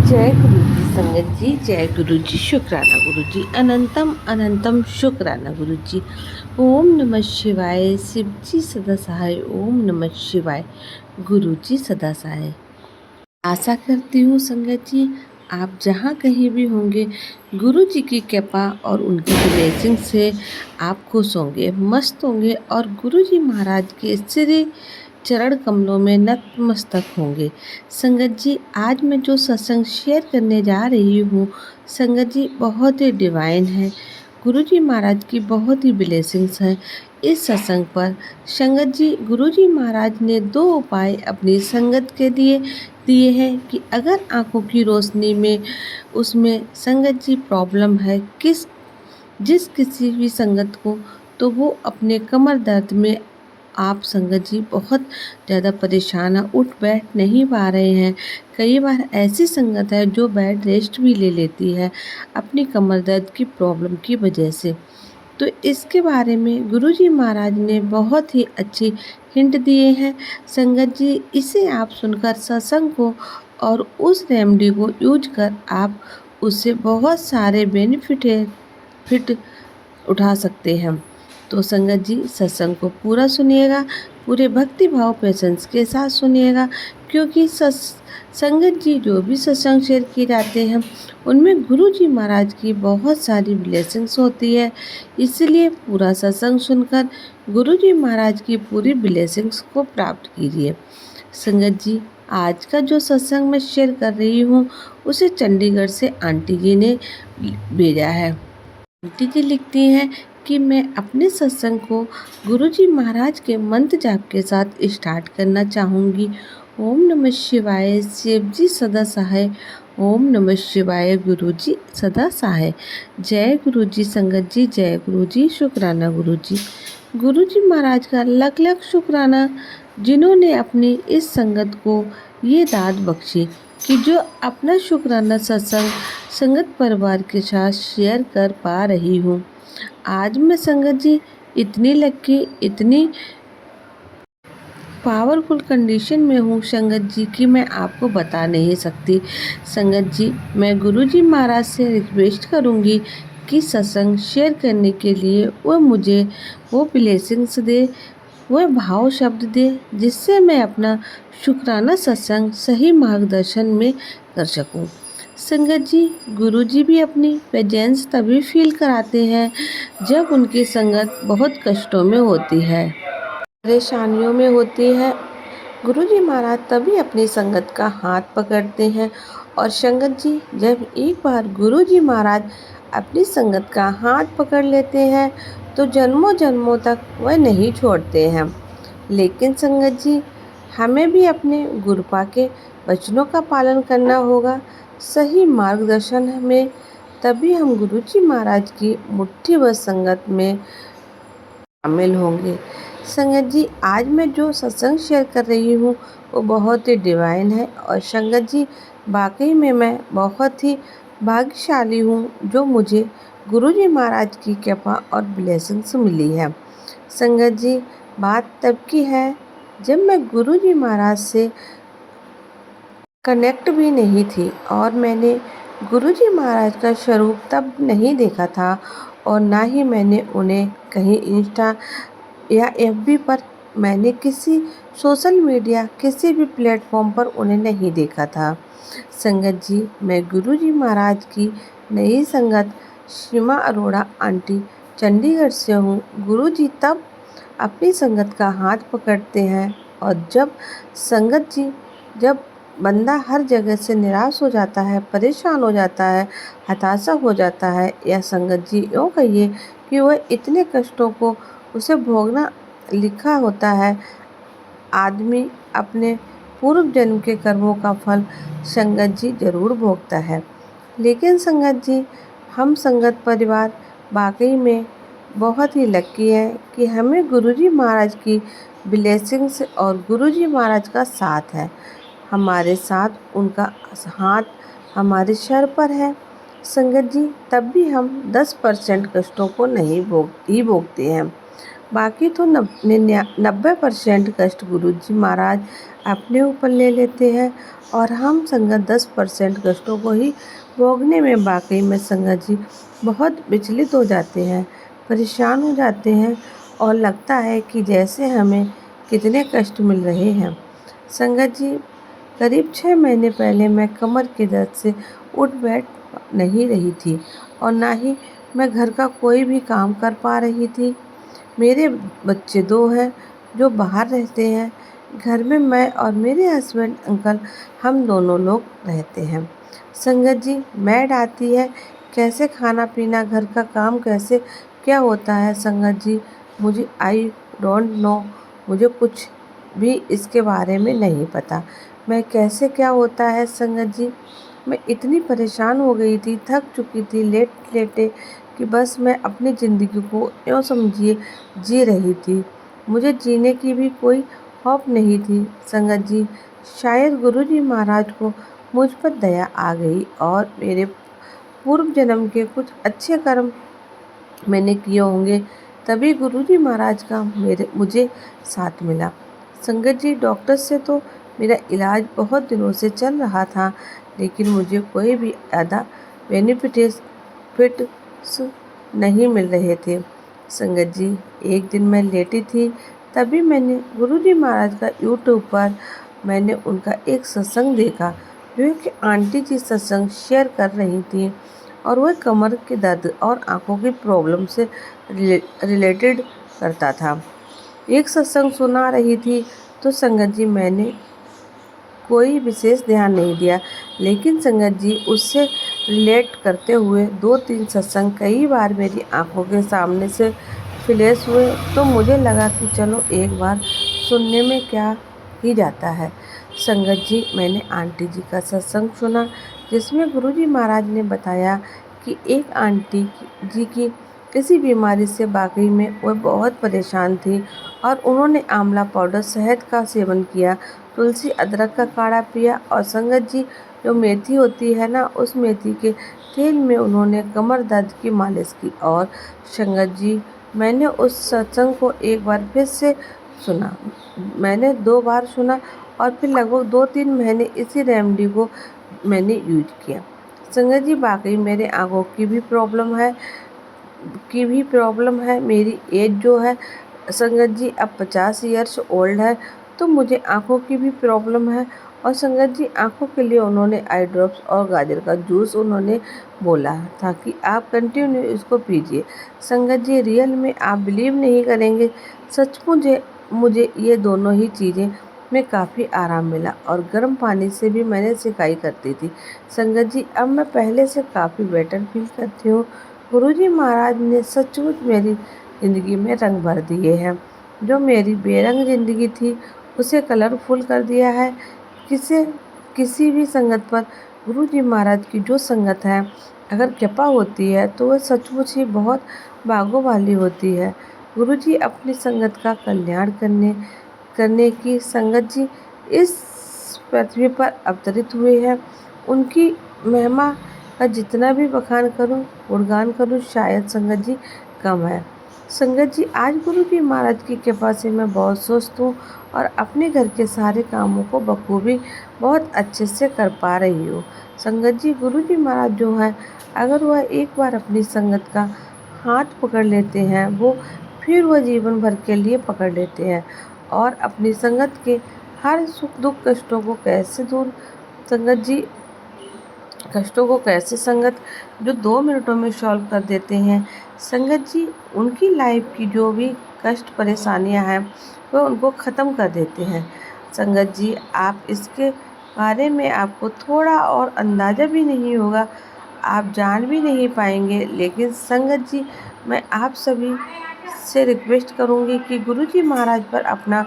जय गुरु जी संगत जी, जय गुरु जी, शुक्राना गुरु जी, अनंतम अनंतम शुक्राना गुरु जी। ओम नमः शिवाय, शिव जी सदा सहाय। ओम नमः शिवाय, गुरु जी सदा सहाय। आशा करती हूँ संगत जी, आप जहाँ कहीं भी होंगे, गुरु जी की कृपा और उनकी ब्लेसिंग से आप खुश होंगे, मस्त होंगे और गुरु जी महाराज के श्री चरण कमलों में नतमस्तक होंगे। संगत जी, आज मैं जो सत्संग शेयर करने जा रही हूँ संगत जी, बहुत ही डिवाइन है। गुरु जी महाराज की बहुत ही ब्लेसिंग्स हैं इस सत्संग पर। संगत जी, गुरु जी महाराज ने 2 उपाय अपनी संगत के लिए दिए हैं कि अगर आंखों की रोशनी में उसमें संगत जी प्रॉब्लम है जिस किसी भी संगत को, तो वो अपने कमर दर्द में आप संगत जी बहुत ज़्यादा परेशान हैं, उठ बैठ नहीं पा रहे हैं। कई बार ऐसी संगत है जो बेड रेस्ट भी ले लेती है अपनी कमर दर्द की प्रॉब्लम की वजह से। तो इसके बारे में गुरुजी महाराज ने बहुत ही अच्छी हिंट दिए हैं। संगत जी, इसे आप सुनकर सत्संग को और उस रेमेडी को यूज कर आप उससे बहुत सारे बेनिफिट उठा सकते हैं। तो संगत जी, सत्संग को पूरा सुनिएगा, पूरे भक्ति भाव पेशेंस के साथ सुनिएगा, क्योंकि संगत जी जो भी सत्संग शेयर किए जाते हैं उनमें गुरु जी महाराज की बहुत सारी ब्लेसिंग्स होती है। इसलिए पूरा सत्संग सुनकर गुरु जी महाराज की पूरी ब्लेसिंग्स को प्राप्त कीजिए। संगत जी, आज का जो सत्संग मैं शेयर कर रही हूँ उसे चंडीगढ़ से आंटी जी ने भेजा है। आंटी जी लिखती हैं कि मैं अपने सत्संग को गुरुजी महाराज के मंत्र जाप के साथ स्टार्ट करना चाहूँगी। ओम नमः शिवाय, शिव जी सदा सहाय। ओम नमः शिवाय, गुरु जी सदा सहाय। जय गुरु जी संगत जी, जय गुरु जी, शुक्राना गुरु जी। गुरु जी महाराज का लख लख शुक्राना, जिन्होंने अपनी इस संगत को ये दात बख्शी कि जो अपना शुक्राना सत्संग संगत परिवार के साथ शेयर कर पा रही हूँ। आज मैं संगत जी इतनी लकी, इतनी पावरफुल कंडीशन में हूँ संगत जी कि मैं आपको बता नहीं सकती। संगत जी, मैं गुरु जी महाराज से रिक्वेस्ट करूँगी कि सत्संग शेयर करने के लिए वो मुझे वो ब्लेसिंग्स दे, वह भाव शब्द दे, जिससे मैं अपना शुक्राना सत्संग सही मार्गदर्शन में कर सकूं। संगत जी, गुरु जी भी अपनी प्रेजेंस तभी फील कराते हैं जब उनकी संगत बहुत कष्टों में होती है, परेशानियों में होती है। गुरु जी महाराज तभी अपनी संगत का हाथ पकड़ते हैं और संगत जी, जब एक बार गुरु जी महाराज अपनी संगत का हाथ पकड़ लेते हैं तो जन्मों जन्मों तक वह नहीं छोड़ते हैं। लेकिन संगत जी, हमें भी अपने गुरुपा के वचनों का पालन करना होगा, सही मार्गदर्शन में, तभी हम गुरु जी महाराज की मुट्ठीभर संगत में शामिल होंगे। संगत जी, आज मैं जो सत्संग शेयर कर रही हूँ वो बहुत ही डिवाइन है और संगत जी, वाकई में मैं बहुत ही भाग्यशाली हूँ जो मुझे गुरु जी महाराज की कृपा और ब्लेसिंग्स मिली है। संगत जी, बात तब की है जब मैं गुरु जी महाराज से कनेक्ट भी नहीं थी और मैंने गुरु जी महाराज का स्वरूप तब नहीं देखा था और ना ही मैंने उन्हें कहीं इंस्टा या एफबी पर, मैंने किसी सोशल मीडिया किसी भी प्लेटफॉर्म पर उन्हें नहीं देखा था। संगत जी, मैं गुरु जी महाराज की नई संगत सीमा अरोड़ा आंटी चंडीगढ़ से हूँ। गुरु जी तब अपनी संगत का हाथ पकड़ते हैं और जब संगत जी, जब बंदा हर जगह से निराश हो जाता है, परेशान हो जाता है, हताशा हो जाता है, या संगत जी यूँ कहिए कि वह इतने कष्टों को उसे भोगना लिखा होता है, आदमी अपने पूर्व जन्म के कर्मों का फल संगत जी जरूर भोगता है। लेकिन संगत जी, हम संगत परिवार वाकई में बहुत ही लकी है कि हमें गुरुजी महाराज की ब्लेसिंग्स और गुरुजी महाराज का साथ है। हमारे साथ उनका हाथ हमारे सर पर है। संगत जी, तब भी हम 10% कष्टों को नहीं भोगते हैं। बाकी तो 90% कष्ट गुरुजी महाराज अपने ऊपर ले लेते हैं और हम संगत 10% कष्टों को ही भोगने में वाकई में संगत जी बहुत विचलित हो जाते हैं, परेशान हो जाते हैं और लगता है कि जैसे हमें कितने कष्ट मिल रहे हैं। संगत जी, करीब 6 महीने पहले मैं कमर के दर्द से उठ बैठ नहीं रही थी और ना ही मैं घर का कोई भी काम कर पा रही थी। मेरे बच्चे 2 हैं जो बाहर रहते हैं। घर में मैं और मेरे हस्बैंड अंकल हम दोनों लोग रहते हैं। संगत जी, मैड आती है, कैसे खाना पीना घर का काम कैसे क्या होता है संगत जी, मुझे आई डोंट नो, मुझे कुछ भी इसके बारे में नहीं पता। मैं कैसे क्या होता है संगत जी, मैं इतनी परेशान हो गई थी, थक चुकी थी लेटे कि बस मैं अपनी ज़िंदगी को यूँ समझिए जी रही थी। मुझे जीने की भी कोई हौफ नहीं थी संगत जी। शायद गुरुजी महाराज को मुझ पर दया आ गई और मेरे पूर्व जन्म के कुछ अच्छे कर्म मैंने किए होंगे, तभी गुरुजी महाराज का मुझे साथ मिला। संगत जी, डॉक्टर से तो मेरा इलाज बहुत दिनों से चल रहा था, लेकिन मुझे कोई भी ज़्यादा बेनिफिट्स नहीं मिल रहे थे। संगत जी, एक दिन मैं लेटी थी, तभी मैंने गुरुजी महाराज का यूट्यूब पर मैंने उनका एक सत्संग देखा, जो कि आंटी जी सत्संग शेयर कर रही थी और वह कमर के दर्द और आँखों की प्रॉब्लम से रिलेटेड करता था। एक सत्संग सुना रही थी तो संगत जी मैंने कोई विशेष ध्यान नहीं दिया, लेकिन संगत जी उससे रिलेट करते हुए 2-3 सत्संग कई बार मेरी आँखों के सामने से फ्लैश हुए, तो मुझे लगा कि चलो एक बार सुनने में क्या ही जाता है। संगत जी, मैंने आंटी जी का सत्संग सुना, जिसमें गुरुजी महाराज ने बताया कि एक आंटी जी की किसी बीमारी से वाकई में वह बहुत परेशान थी और उन्होंने आंवला पाउडर, शहद का सेवन किया, तुलसी अदरक का काढ़ा पिया और संगत जी जो मेथी होती है ना, उस मेथी के तेल में उन्होंने कमर दर्द की मालिश की। और संगत जी, मैंने उस सत्संग को एक बार फिर से सुना, मैंने 2 बार सुना और फिर लगभग 2-3 महीने इसी रेमेडी को मैंने यूज किया। संगत जी, वाकई मेरे आँखों की भी प्रॉब्लम है। मेरी एज जो है संगत जी अब 50 ईयर्स ओल्ड है, तो मुझे आँखों की भी प्रॉब्लम है और संगत जी आँखों के लिए उन्होंने आई ड्रॉप्स और गाजर का जूस उन्होंने बोला था कि आप कंटिन्यू इसको पीजिए। संगत जी, रियल में आप बिलीव नहीं करेंगे, सच मुझे ये दोनों ही चीज़ें में काफ़ी आराम मिला और गर्म पानी से भी मैंने सिकाई करती थी। संगत जी, अब मैं पहले से काफ़ी बेटर फील करती हूँ। गुरुजी महाराज ने सचमुच मेरी ज़िंदगी में रंग भर दिए हैं। जो मेरी बेरंग ज़िंदगी थी उसे कलरफुल कर दिया है। किसे किसी भी संगत पर गुरुजी महाराज की जो संगत है, अगर कृपा होती है तो वह सचमुच ही बहुत भागों वाली होती है। गुरुजी अपनी संगत का कल्याण करने करने की संगत जी इस पृथ्वी पर अवतरित हुए हैं। उनकी महिमा का जितना भी बखान करूं, गुणगान करूं, शायद संगत जी कम है। संगत जी, आज गुरु जी महाराज की कृपा से मैं बहुत स्वस्थ हूँ और अपने घर के सारे कामों को बखूबी बहुत अच्छे से कर पा रही हूँ। संगत जी, गुरु जी महाराज जो है, अगर वह एक बार अपनी संगत का हाथ पकड़ लेते हैं, वो फिर वह जीवन भर के लिए पकड़ लेते हैं और अपनी संगत के हर सुख दुख कष्टों को कैसे संगत जो 2 मिनटों में सॉल्व कर देते हैं। संगत जी उनकी लाइफ की जो भी कष्ट परेशानियां हैं वो उनको ख़त्म कर देते हैं। संगत जी, आप इसके बारे में आपको थोड़ा और अंदाज़ा भी नहीं होगा, आप जान भी नहीं पाएंगे, लेकिन संगत जी मैं आप सभी से रिक्वेस्ट करूंगी कि गुरुजी महाराज पर अपना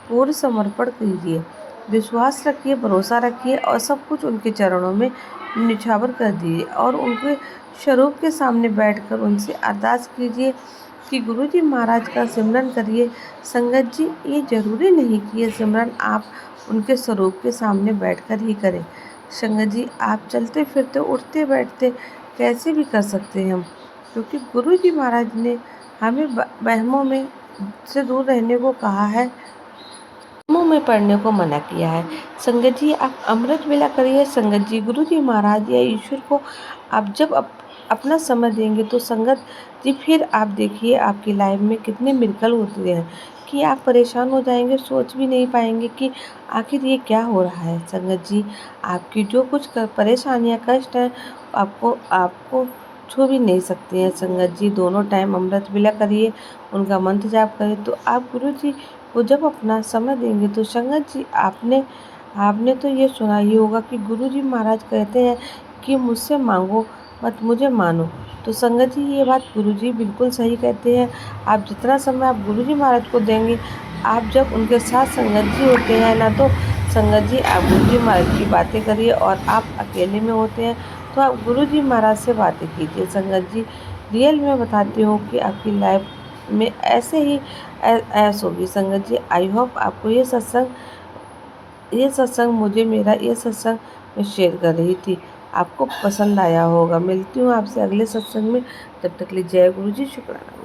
पूर्ण समर्पण कीजिए, विश्वास रखिए, भरोसा रखिए और सब कुछ उनके चरणों में निछावर कर दिए और उनके स्वरूप के सामने बैठकर उनसे अरदास कीजिए कि गुरुजी महाराज का सिमरन करिए। संगत जी, ये ज़रूरी नहीं कि ये सिमरन आप उनके स्वरूप के सामने बैठकर ही करें। संगत जी, आप चलते फिरते उठते बैठते कैसे भी कर सकते हैं हम, क्योंकि गुरुजी महाराज ने हमें वहमों में से दूर रहने को कहा है, मुँह में पड़ने को मना किया है। संगत जी आप अमृत वेला करिए। संगत जी गुरु जी महाराज या ईश्वर को आप जब अपना समय देंगे तो संगत जी फिर आप देखिए आपकी लाइफ में कितने मिरेकल होते हैं कि आप परेशान हो जाएंगे, सोच भी नहीं पाएंगे कि आखिर ये क्या हो रहा है। संगत जी आपकी जो कुछ परेशानियाँ कष्ट हैं आपको आपको छू भी नहीं सकती हैं। संगत जी दोनों टाइम अमृत वेला करिए, उनका मंत्र जाप करिए तो आप गुरु जी वो जब अपना समय देंगे तो संगत जी आपने आपने तो ये सुना ही होगा कि गुरु जी महाराज कहते हैं कि मुझसे मांगो मत मुझे मानो। तो संगत जी ये बात गुरु जी बिल्कुल सही कहते हैं। आप जितना समय आप गुरु जी महाराज को देंगे, आप जब उनके साथ संगत जी होते हैं ना तो संगत जी आप गुरु जी महाराज की बातें करिए, और आप अकेले में होते हैं तो आप गुरु जी महाराज से बातें कीजिए। संगत जी रियल में बताती हूँ कि आपकी लाइफ में ऐसे ही ऐस होगी। संगत जी आई होप आपको ये सत्संग मुझे मेरा ये सत्संग मैं शेयर कर रही थी आपको पसंद आया होगा। मिलती हूँ आपसे अगले सत्संग में, तब तक के लिए जय गुरु जी, शुक्राना।